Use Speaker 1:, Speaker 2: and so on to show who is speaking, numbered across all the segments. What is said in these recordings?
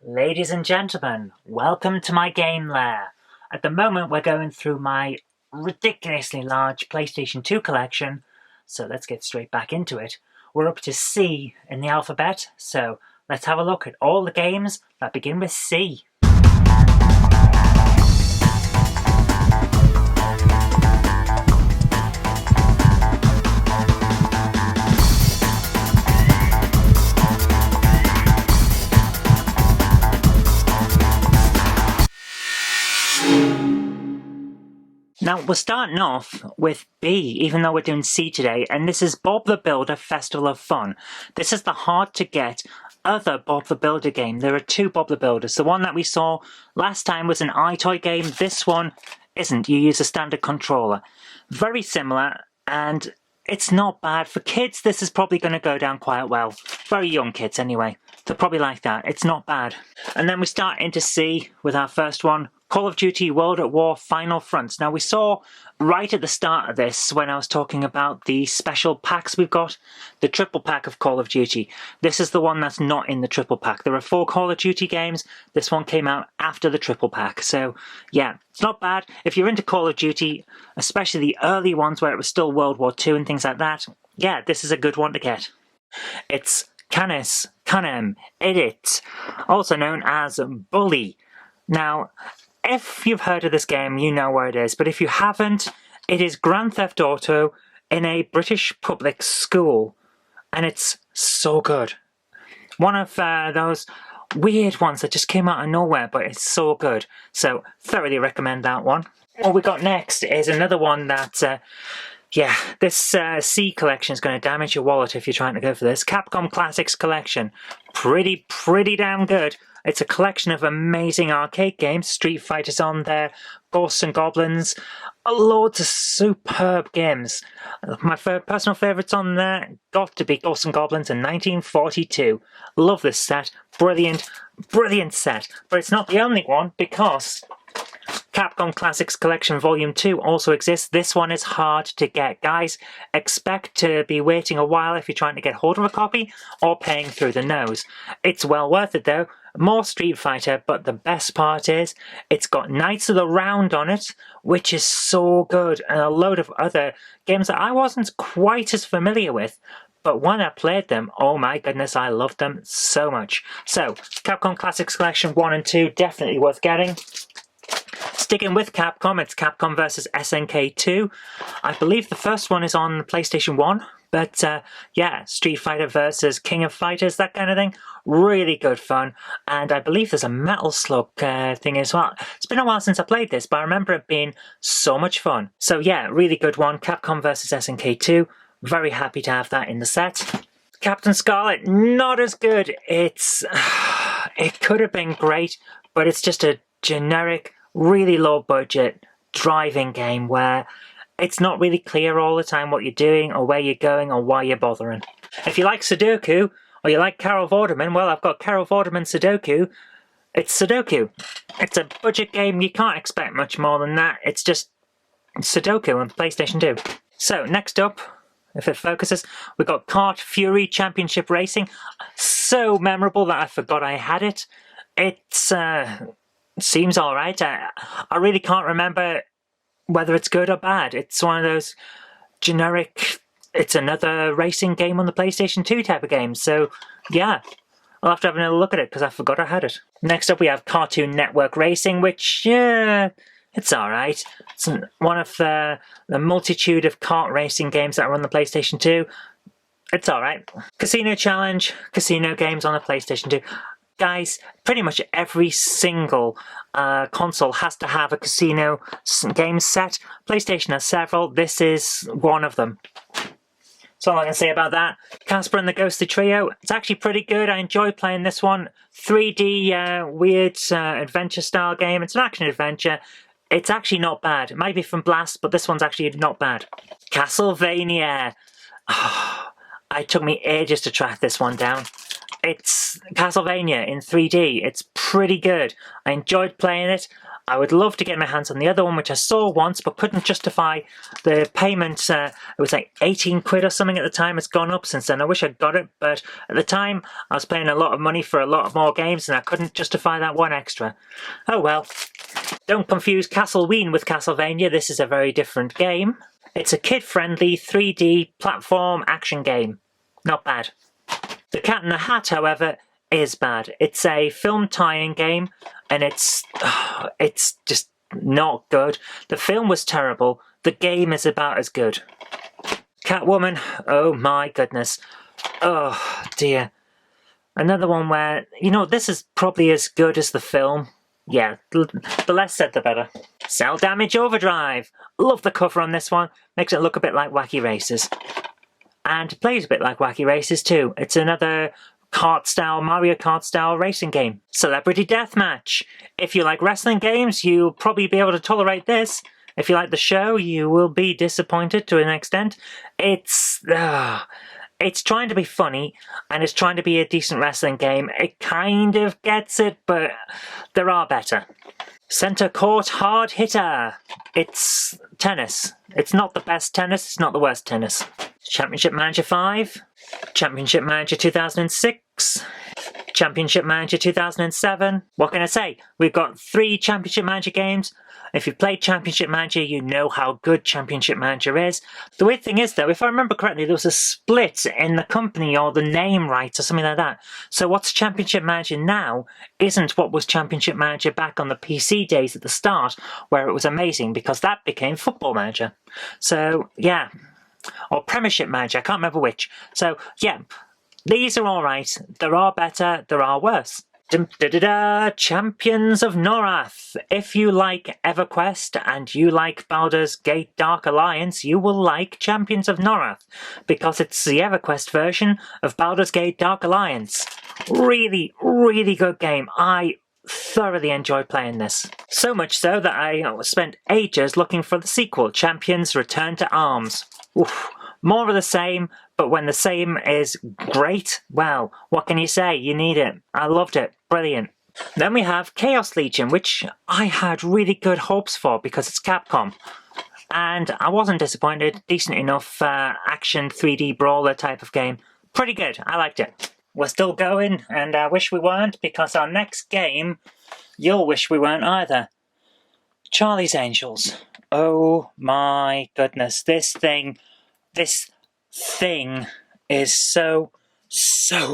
Speaker 1: Ladies and gentlemen, welcome to my game lair. At the moment we're going through my ridiculously large PlayStation 2 collection, so let's get straight back into it. We're up to C in the alphabet, so let's have a look at all the games that begin with C. Now, we're starting off with B, even though we're doing C today, and this is Bob the Builder Festival of Fun. This is the hard-to-get other Bob the Builder game. There are two Bob the Builders. The one that we saw last time was an iToy game. This one isn't. You use a standard controller. Very similar, and it's not bad. For kids, this is probably going to go down quite well. Very young kids, anyway. They're probably like that. It's not bad. And then we start into C with our first one. Call of Duty World at War Final Fronts. Now we saw right at the start of this when I was talking about the special packs we've got, the triple pack of Call of Duty. This is the one that's not in the triple pack. There are 4 Call of Duty games. This one came out after the triple pack. So yeah, it's not bad. If you're into Call of Duty, especially the early ones where it was still World War II and things like that, yeah, this is a good one to get. It's Canis Canem Edit, also known as Bully. Now, if you've heard of this game, you know where it is, but if you haven't, it is Grand Theft Auto in a British public school, and it's so good. One of those weird ones that just came out of nowhere, but it's so good. So, thoroughly recommend that one. What we got next is another one that, yeah, this C collection is going to damage your wallet if you're trying to go for this. Capcom Classics Collection. Pretty damn good. It's a collection of amazing arcade games. Street Fighter's on there, Ghosts and Goblins, loads of superb games. My personal favourites on there got to be Ghosts and Goblins in 1942. Love this set. Brilliant set. But it's not the only one because Capcom Classics Collection Volume 2 also exists. This one is hard to get. Guys, expect to be waiting a while if you're trying to get hold of a copy or paying through the nose. It's well worth it though. More Street Fighter, but the best part is it's got Knights of the Round on it, which is so good, and a load of other games that I wasn't quite as familiar with. But when I played them, oh my goodness, I loved them so much. So, Capcom Classics Collection 1 and 2, definitely worth getting. Sticking with Capcom, it's Capcom vs SNK 2. I believe the first one is on PlayStation 1, but yeah, Street Fighter versus King of Fighters, that kind of thing. Really good fun, and I believe there's a Metal Slug thing as well. It's been a while since I played this, but I remember it being so much fun. So yeah, really good one, Capcom vs SNK 2. Very happy to have that in the set. Captain Scarlet, not as good. It's it could have been great, but it's just a generic, really low budget driving game where it's not really clear all the time what you're doing or where you're going or why you're bothering. If you like Sudoku or you like Carol Vorderman, well, I've got Carol Vorderman Sudoku. It's Sudoku. It's a budget game. You can't expect much more than that. It's just Sudoku on PlayStation 2. So next up, if it focuses, we've got Kart Fury Championship Racing. So memorable that I forgot I had it. It's seems alright. I really can't remember whether it's good or bad. It's one of those generic, it's another racing game on the PlayStation 2 type of game. So yeah, I'll have to have another look at it because I forgot I had it. Next up we have Cartoon Network Racing, which, yeah, it's alright. It's one of the multitude of kart racing games that are on the PlayStation 2. It's alright. Casino Challenge, casino games on the PlayStation 2. Guys, pretty much every single console has to have a casino game set. PlayStation has several. This is one of them. That's all I can say about that. Casper and the Ghostly Trio. It's actually pretty good. I enjoy playing this one. 3D weird adventure style game. It's an action adventure. It's actually not bad. It might be from Blast, but this one's actually not bad. Castlevania. Oh, it took me ages to track this one down. It's Castlevania in 3D. It's pretty good. I enjoyed playing it. I would love to get my hands on the other one, which I saw once but couldn't justify the payment. It was like 18 quid or something at the time. It's gone up since then. I wish I'd got it, but at the time I was paying a lot of money for a lot more games and I couldn't justify that one extra. Oh well. Don't confuse Castleween with Castlevania. This is a very different game. It's a kid-friendly 3D platform action game. Not bad. The Cat in the Hat, however, is bad. It's a film tie-in game, and it's just not good. The film was terrible. The game is about as good. Catwoman, oh my goodness. Oh dear. Another one where, you know, this is probably as good as the film. Yeah, the less said the better. Cell Damage Overdrive. Love the cover on this one. Makes it look a bit like Wacky Races. And plays a bit like Wacky Races too. It's another Mario Kart style racing game. Celebrity Deathmatch. If you like wrestling games, you'll probably be able to tolerate this. If you like the show, you will be disappointed to an extent. It's trying to be funny, and it's trying to be a decent wrestling game. It kind of gets it, but there are better. Center Court Hard Hitter. It's tennis. It's not the best tennis, it's not the worst tennis. Championship Manager 5. Championship Manager 2006. Championship Manager 2007. What can I say? We've got 3 Championship Manager games. If you've played Championship Manager, you know how good Championship Manager is. The weird thing is, though, if I remember correctly, there was a split in the company or the name rights or something like that. So what's Championship Manager now isn't what was Championship Manager back on the PC days at the start, where it was amazing, because that became Football Manager. So, yeah. Or Premiership Manager, I can't remember which. So, yeah, these are alright. There are better, there are worse. Champions of Norath. If you like EverQuest and you like Baldur's Gate Dark Alliance, you will like Champions of Norath, because it's the EverQuest version of Baldur's Gate Dark Alliance. Really, really good game. I thoroughly enjoyed playing this. So much so that I spent ages looking for the sequel, Champions Return to Arms. Oof. More of the same, but when the same is great, well, what can you say? You need it. I loved it. Brilliant. Then we have Chaos Legion, which I had really good hopes for because it's Capcom. And I wasn't disappointed. Decent enough action 3D brawler type of game. Pretty good. I liked it. We're still going, and I wish we weren't, because our next game, you'll wish we weren't either. Charlie's Angels. Oh my goodness. This thing is so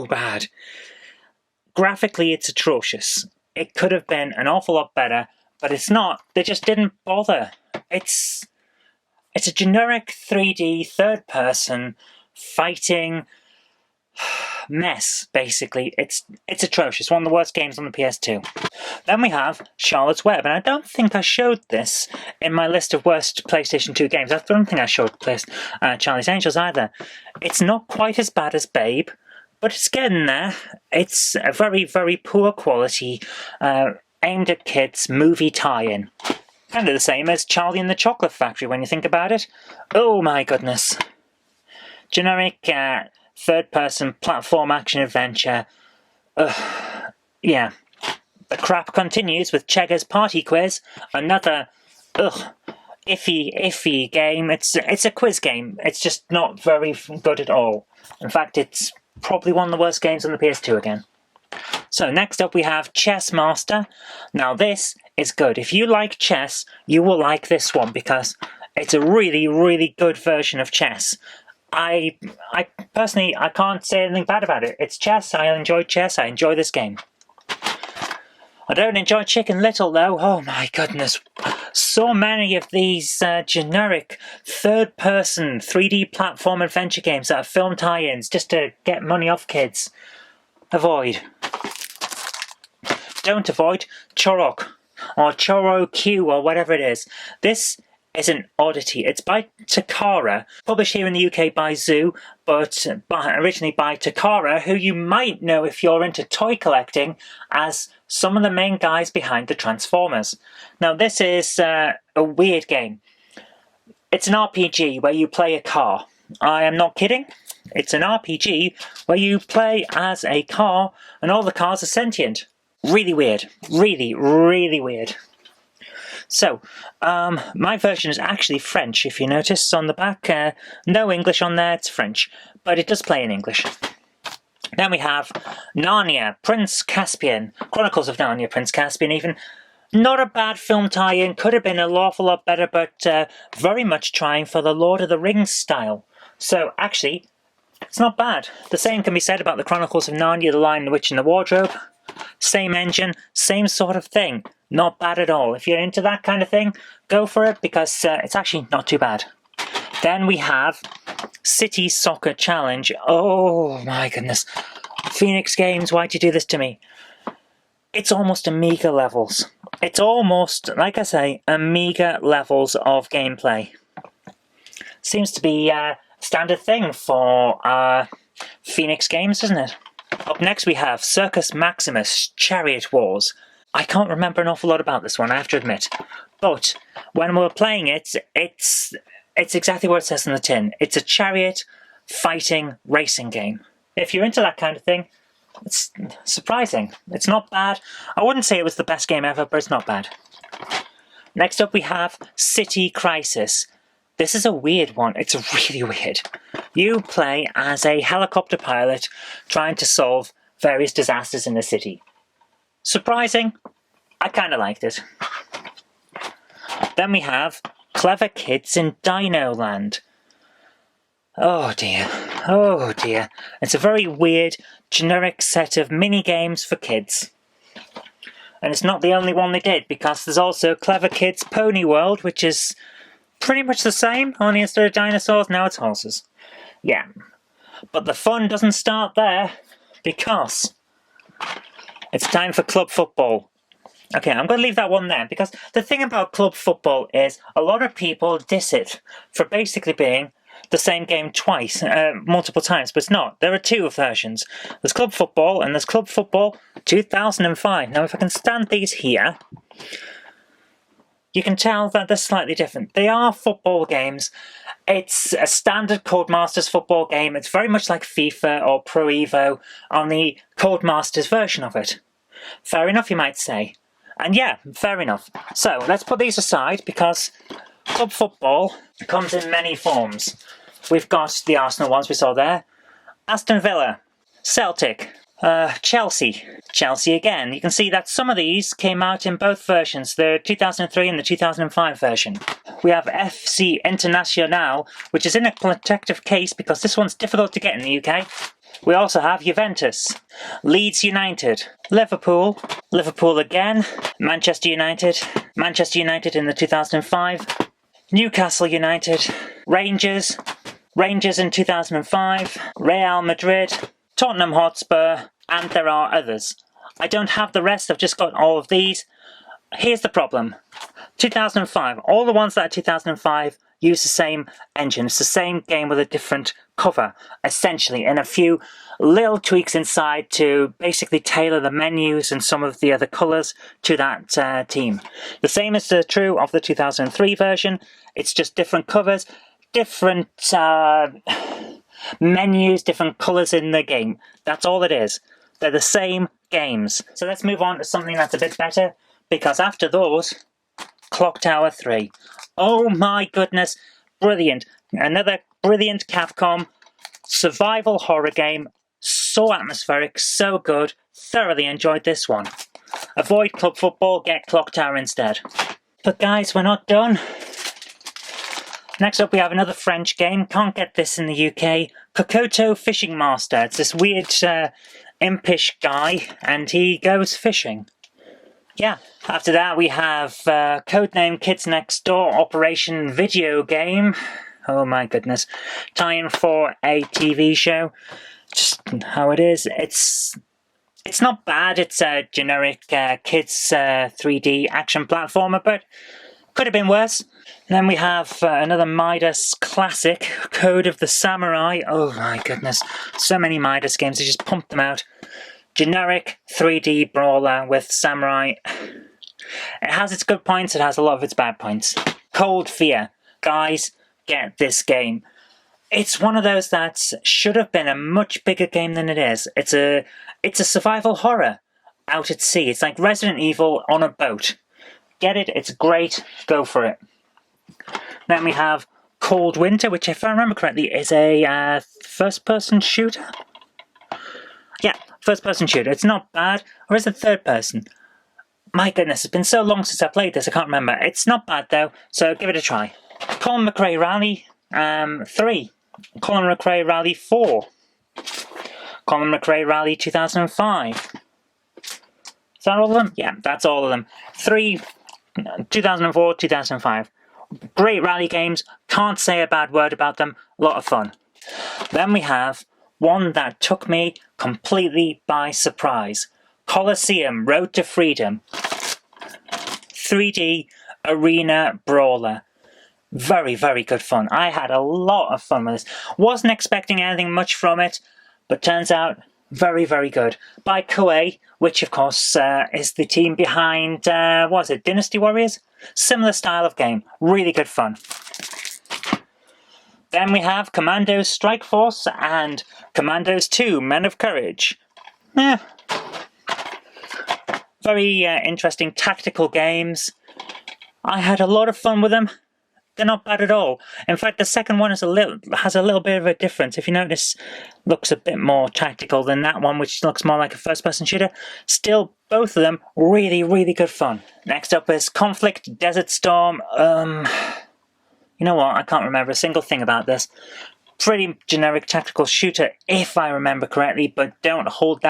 Speaker 1: bad. Graphically, it's atrocious. It could have been an awful lot better, but it's not. They just didn't bother. It's a generic 3D third-person fighting mess, basically. It's atrocious. One of the worst games on the PS2. Then we have Charlotte's Web, and I don't think I showed this in my list of worst PlayStation 2 games. I don't think I showed Charlie's Angels either. It's not quite as bad as Babe, but it's getting there. It's a very, very poor quality, aimed at kids movie tie-in. Kind of the same as Charlie and the Chocolate Factory when you think about it. Oh my goodness. Generic third-person platform action-adventure. Yeah. The crap continues with Cheggers Party Quiz, another iffy game. It's a quiz game. It's just not very good at all. In fact, it's probably one of the worst games on the PS2 again. So next up we have CHESSMASTER. Now this is good. If you like chess, you will like this one because it's a really, really good version of chess. I personally, I can't say anything bad about it. It's chess. I enjoy chess. I enjoy this game. I don't enjoy Chicken Little though. Oh my goodness. So many of these generic third-person 3D platform adventure games that are film tie-ins just to get money off kids. Avoid. Don't avoid Chorok or Choro Q or whatever it is. This is an oddity. It's by Takara, published here in the UK by Zoo, but originally by Takara, who you might know if you're into toy collecting as some of the main guys behind the Transformers. Now this is a weird game. It's an RPG where you play a car. I am not kidding. It's an RPG where you play as a car and all the cars are sentient. Really weird. Really, really weird. So, my version is actually French, if you notice on the back. No English on there, it's French, but it does play in English. Then we have Narnia, Prince Caspian, Chronicles of Narnia, Prince Caspian even. Not a bad film tie-in, could have been an awful lot better, but very much trying for the Lord of the Rings style. So, actually, it's not bad. The same can be said about the Chronicles of Narnia, The Lion, the Witch and the Wardrobe. Same engine, same sort of thing. Not bad at all. If you're into that kind of thing, go for it, because it's actually not too bad. Then we have City Soccer Challenge. Oh my goodness. Phoenix Games, why'd you do this to me? It's almost Amiga levels. It's almost, like I say, Amiga levels of gameplay. Seems to be a standard thing for Phoenix Games, doesn't it? Up next we have Circus Maximus Chariot Wars. I can't remember an awful lot about this one, I have to admit. But when we're playing it, it's exactly what it says on the tin. It's a chariot fighting racing game. If you're into that kind of thing, it's surprising. It's not bad. I wouldn't say it was the best game ever, but it's not bad. Next up we have City Crisis. This is a weird one. It's really weird. You play as a helicopter pilot trying to solve various disasters in the city. Surprising. I kind of liked it. Then we have Clever Kids in Dino Land. Oh dear. Oh dear. It's a very weird, generic set of mini-games for kids. And it's not the only one they did, because there's also Clever Kids Pony World, which is pretty much the same, only instead of dinosaurs, now it's horses. Yeah. But the fun doesn't start there, because it's time for club football. Okay, I'm going to leave that one there, because the thing about club football is a lot of people diss it for basically being the same game twice, multiple times, but it's not. There are two versions. There's club football, and there's club football 2005. Now, if I can stand these here, you can tell that they're slightly different. They are football games. It's a standard Codemasters football game. It's very much like FIFA or Pro Evo on the Codemasters version of it. Fair enough, you might say. And yeah, fair enough. So, let's put these aside, because club football comes in many forms. We've got the Arsenal ones we saw there, Aston Villa, Celtic, Chelsea, Chelsea again. You can see that some of these came out in both versions, the 2003 and the 2005 version. We have FC Internacional, which is in a protective case because this one's difficult to get in the UK. We also have Juventus, Leeds United, Liverpool, Liverpool again, Manchester United in the 2005, Newcastle United, Rangers, Rangers in 2005, Real Madrid, Tottenham Hotspur, and there are others. I don't have the rest, I've just got all of these. Here's the problem. 2005, all the ones that are 2005 use the same engine. It's the same game with a different cover, essentially, and a few little tweaks inside to basically tailor the menus and some of the other colours to that team. The same is true of the 2003 version. It's just different covers, different menus, different colours in the game. That's all it is. They're the same games. So let's move on to something that's a bit better, because after those, Clock Tower 3. Oh my goodness, brilliant. Another brilliant Capcom survival horror game. So atmospheric, so good. Thoroughly enjoyed this one. Avoid club football, get Clock Tower instead. But guys, we're not done. Next up we have another French game. Can't get this in the UK. Kokoto Fishing Master. It's this weird impish guy, and he goes fishing. Yeah. After that we have codename Kids Next Door Operation Video Game. Oh my goodness. Tie-in for a TV show. Just how it is. It's not bad. It's a generic kids 3D action platformer, but could have been worse. And then we have another Midas classic, Code of the Samurai. Oh my goodness. So many Midas games. They just pumped them out. Generic 3D brawler with samurai. It has its good points, it has a lot of its bad points. Cold Fear. Guys, get this game. It's one of those that should have been a much bigger game than it is. It's a survival horror out at sea. It's like Resident Evil on a boat. get it, it's great, go for it. Then we have Cold Winter, which if I remember correctly is a first-person shooter? Yeah, first-person shooter. It's not bad, or is it third-person? My goodness, it's been so long since I played this, I can't remember. It's not bad though, so give it a try. Colin McRae Rally 3. Colin McRae Rally 4. Colin McRae Rally 2005. Is that all of them? Yeah, that's all of them. 3, 2004, 2005. Great rally games, can't say a bad word about them, a lot of fun. Then we have one that took me completely by surprise. Colosseum Road to Freedom. 3D Arena Brawler. Very, very good fun. I had a lot of fun with this. Wasn't expecting anything much from it, but turns out very, very good. By Koei, which of course is the team behind, what was it, Dynasty Warriors? Similar style of game. Really good fun. Then we have Commandos Strike Force and Commandos 2 Men of Courage. Very interesting tactical games. I had a lot of fun with them. They're not bad at all. In fact, the second one has a little bit of a difference. If you notice, looks a bit more tactical than that one, which looks more like a first-person shooter. Still, both of them really, really good fun. Next up is Conflict Desert Storm. You know what? I can't remember a single thing about this. Pretty generic tactical shooter, if I remember correctly, but don't hold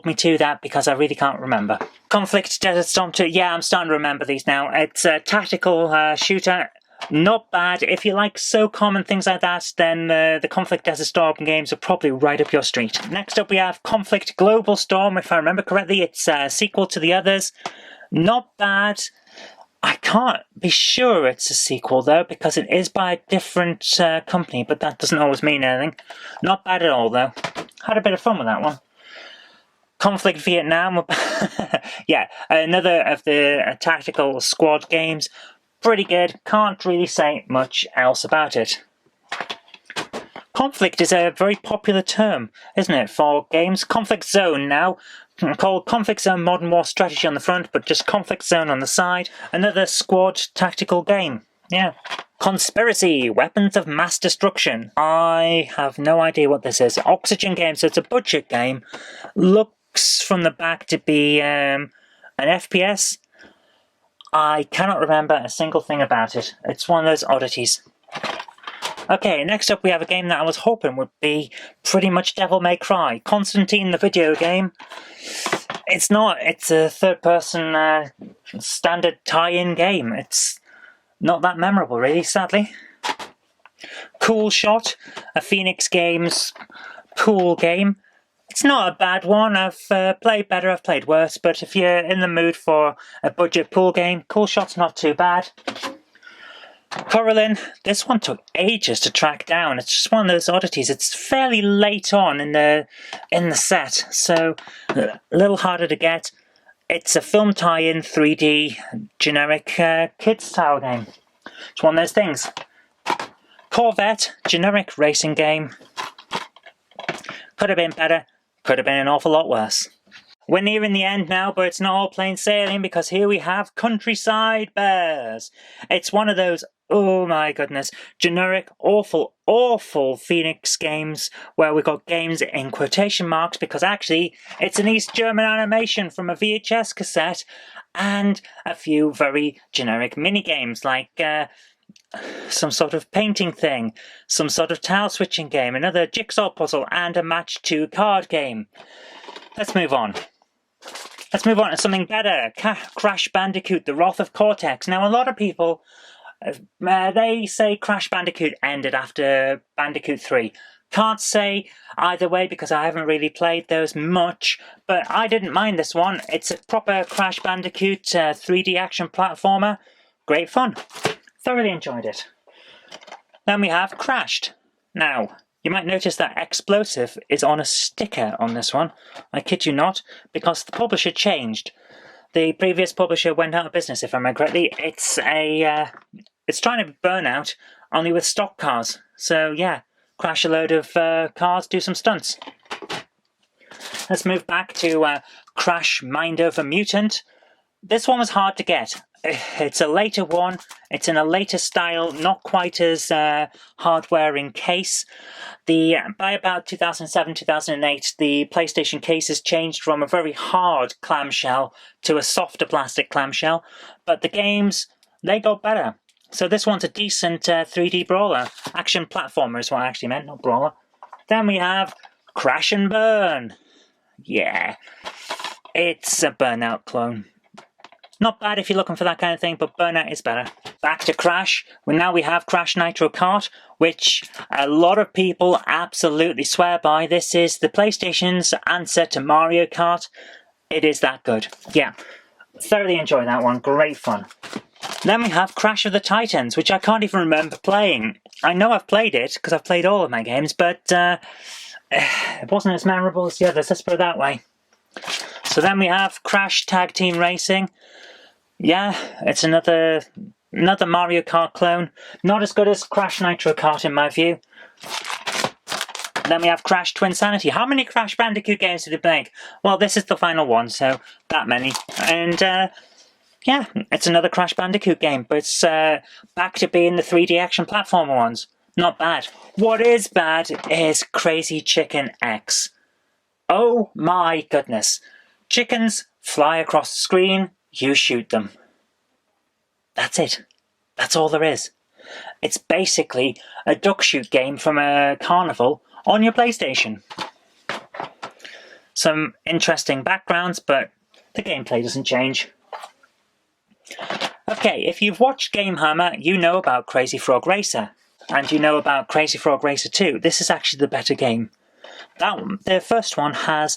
Speaker 1: me to that because I really can't remember. Conflict Desert Storm 2, yeah, I'm starting to remember these now. It's a tactical shooter, not bad. If you like SOCOM and things like that, then the Conflict Desert Storm games are probably right up your street. Next up we have Conflict Global Storm, if I remember correctly. It's a sequel to the others. Not bad. I can't be sure it's a sequel though, because it is by a different company, but that doesn't always mean anything. Not bad at all though. Had a bit of fun with that one. Conflict Vietnam, yeah, another of the tactical squad games. Pretty good, can't really say much else about it. Conflict is a very popular term, isn't it, for games? Conflict Zone now, called Conflict Zone Modern War Strategy on the front, but just Conflict Zone on the side. Another squad tactical game, yeah. Conspiracy, Weapons of Mass Destruction. I have no idea what this is. Oxygen game, so it's a budget game. Looks from the back to be an FPS. I cannot remember a single thing about it. It's one of those oddities. Okay, next up we have a game that I was hoping would be pretty much Devil May Cry. Constantine the video game. It's not. It's a third-person standard tie-in game. It's not that memorable, really, sadly. Cool Shot, a Phoenix Games pool game. It's not a bad one. I've played better, I've played worse, but if you're in the mood for a budget pool game, Cool Shot's not too bad. Coraline, this one took ages to track down. It's just one of those oddities. It's fairly late on in the set, so a little harder to get. It's a film tie-in 3D generic kids style game. It's one of those things. Corvette, generic racing game. Could have been better. Could have been an awful lot worse. We're nearing the end now, but it's not all plain sailing because here we have Countryside Bears. It's one of those, oh my goodness, generic, awful, awful Phoenix games where we've got games in quotation marks because actually it's an East German animation from a VHS cassette and a few very generic mini-games like some sort of painting thing, some sort of tile switching game, another jigsaw puzzle, and a match 2 card game. Let's move on. Let's move on to something better. Crash Bandicoot, The Wrath of Cortex. Now, a lot of people, they say Crash Bandicoot ended after Bandicoot 3. Can't say either way because I haven't really played those much, but I didn't mind this one. It's a proper Crash Bandicoot 3D action platformer. Great fun. Thoroughly enjoyed it. Then we have Crashed. Now, you might notice that explosive is on a sticker on this one. I kid you not, because the publisher changed. The previous publisher went out of business, if I remember correctly. It's trying to be Burnout, only with stock cars. So yeah, crash a load of cars, do some stunts. Let's move back to Crash Mind Over Mutant. This one was hard to get. It's a later one. It's in a later style, not quite as hard-wearing case. By about 2007, 2008, the PlayStation cases changed from a very hard clamshell to a softer plastic clamshell, but the games, they got better. So this one's a decent 3D brawler. Action platformer is what I actually meant, not brawler. Then we have Crash and Burn. Yeah, it's a Burnout clone. Not bad if you're looking for that kind of thing, but Burnout is better. Back to Crash. Now we have Crash Nitro Kart, which a lot of people absolutely swear by. This is the PlayStation's answer to Mario Kart. It is that good. Yeah, thoroughly enjoy that one. Great fun. Then we have Crash of the Titans, which I can't even remember playing. I know I've played it, because I've played all of my games, but it wasn't as memorable as the others, let's put it that way. So then we have Crash Tag Team Racing. Yeah, it's another Mario Kart clone. Not as good as Crash Nitro Kart in my view. Then we have Crash Twinsanity. How many Crash Bandicoot games did it make? Well, this is the final one, so that many. And yeah, it's another Crash Bandicoot game, but it's back to being the 3D action platformer ones. Not bad. What is bad is Crazy Chicken X. Oh my goodness. Chickens fly across the screen, you shoot them. That's it. That's all there is. It's basically a duck shoot game from a carnival on your PlayStation. Some interesting backgrounds, but the gameplay doesn't change. Okay, if you've watched Game Hammer, you know about Crazy Frog Racer. And you know about Crazy Frog Racer 2. This is actually the better game. The first one has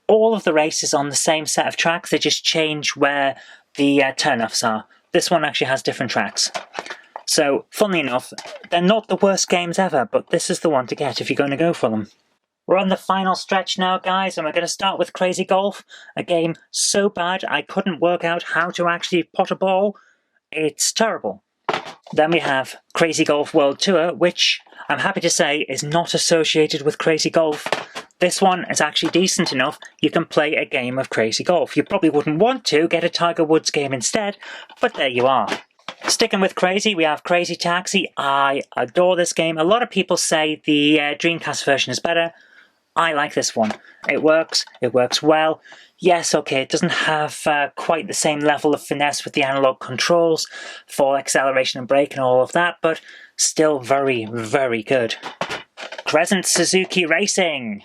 Speaker 1: all of the races on the same set of tracks. They just change where the turnoffs are. This one actually has different tracks. So, funnily enough, they're not the worst games ever, but this is the one to get if you're going to go for them. We're on the final stretch now, guys, and we're going to start with Crazy Golf, a game so bad I couldn't work out how to actually pot a ball. It's terrible. Then we have Crazy Golf World Tour, which I'm happy to say is not associated with Crazy Golf. This one is actually decent enough. You can play a game of Crazy Golf. You probably wouldn't want to get a Tiger Woods game instead, but there you are. Sticking with Crazy, we have Crazy Taxi. I adore this game. A lot of people say the Dreamcast version is better. I like this one. It works well. Yes, okay, it doesn't have quite the same level of finesse with the analog controls for acceleration and brake and all of that, but still very, very good. Crescent Suzuki Racing.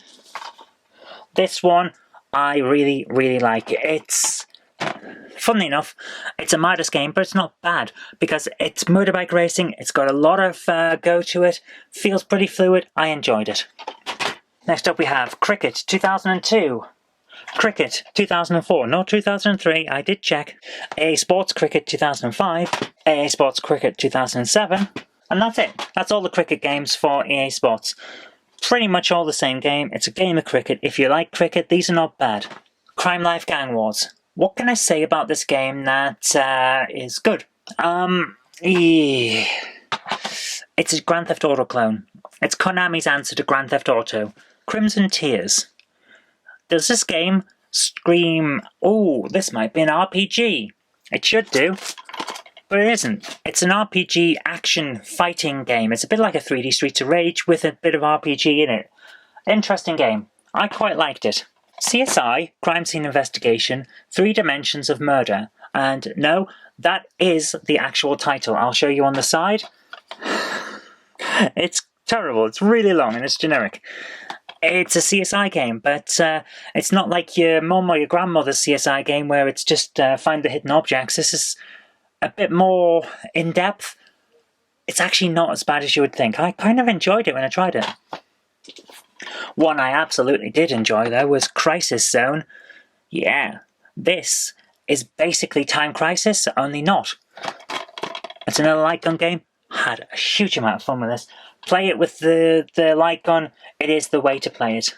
Speaker 1: This one I really, really like. It's, funnily enough, it's a Midas game, but it's not bad because it's motorbike racing. It's got a lot of go to it. Feels pretty fluid. I enjoyed it. Next up we have Cricket 2002. Cricket 2004, not 2003, I did check. EA Sports Cricket 2005, EA Sports Cricket 2007, and that's it. That's all the cricket games for EA Sports. Pretty much all the same game. It's a game of cricket. If you like cricket, these are not bad. Crime Life Gang Wars. What can I say about this game that is good? It's a Grand Theft Auto clone. It's Konami's answer to Grand Theft Auto. Crimson Tears. Does this game scream, oh, this might be an RPG? It should do, but it isn't. It's an RPG action fighting game. It's a bit like a 3D Streets of Rage with a bit of RPG in it. Interesting game. I quite liked it. CSI, Crime Scene Investigation, 3 Dimensions of Murder. And no, that is the actual title. I'll show you on the side. It's terrible. It's really long and it's generic. It's a CSI game, but it's not like your mum or your grandmother's CSI game where it's just find the hidden objects. This is a bit more in-depth. It's actually not as bad as you would think. I kind of enjoyed it when I tried it. One I absolutely did enjoy, though, was Crisis Zone. Yeah, this is basically Time Crisis, only not. It's another light gun game. Had a huge amount of fun with this. Play it with the light gun. It is the way to play it.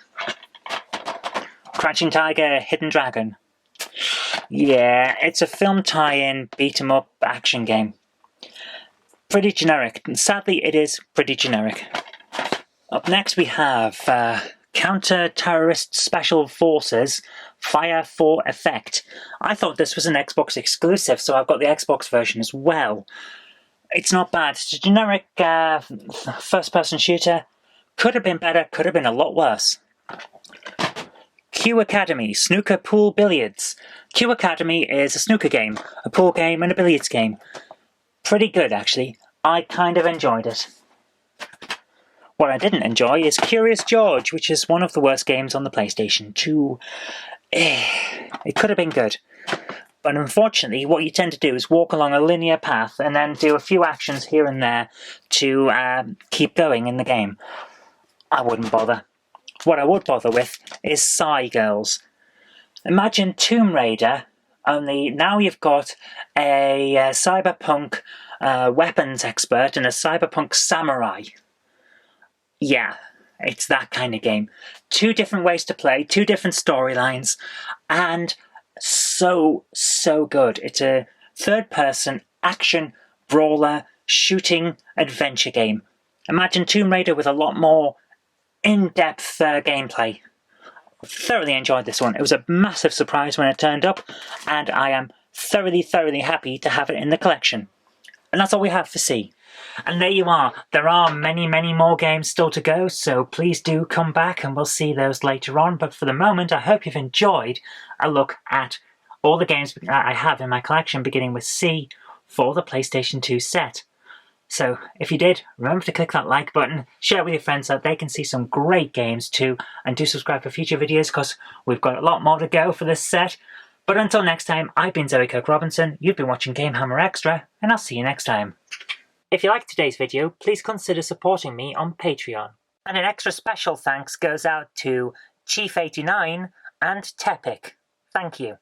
Speaker 1: Crouching Tiger, Hidden Dragon. Yeah, it's a film tie-in, beat-em-up action game. Pretty generic. Sadly, it is pretty generic. Up next we have Counter-Terrorist Special Forces Fire for Effect. I thought this was an Xbox exclusive, so I've got the Xbox version as well. It's not bad. It's a generic first-person shooter. Could have been better, could have been a lot worse. Q Academy, Snooker Pool Billiards. Q Academy is a snooker game, a pool game and a billiards game. Pretty good, actually. I kind of enjoyed it. What I didn't enjoy is Curious George, which is one of the worst games on the PlayStation 2. It could have been good. But unfortunately, what you tend to do is walk along a linear path and then do a few actions here and there to keep going in the game. I wouldn't bother. What I would bother with is Psy Girls. Imagine Tomb Raider, only now you've got a cyberpunk weapons expert and a cyberpunk samurai. Yeah, it's that kind of game. 2 different ways to play, 2 different storylines, and so good. It's a third-person action brawler shooting adventure game. Imagine Tomb Raider with a lot more in-depth gameplay. Thoroughly enjoyed this one. It was a massive surprise when it turned up, and I am thoroughly happy to have it in the collection. And that's all we have for C. And there you are. There are many more games still to go, so please do come back and we'll see those later on. But for the moment, I hope you've enjoyed a look at all the games I have in my collection, beginning with C for the PlayStation 2 set. So if you did, remember to click that like button, share with your friends so they can see some great games too, and do subscribe for future videos because we've got a lot more to go for this set. But until next time, I've been Zoe Kirk Robinson, you've been watching Game Hammer Extra, and I'll see you next time. If you liked today's video, please consider supporting me on Patreon. And an extra special thanks goes out to Chief89 and Tepic. Thank you.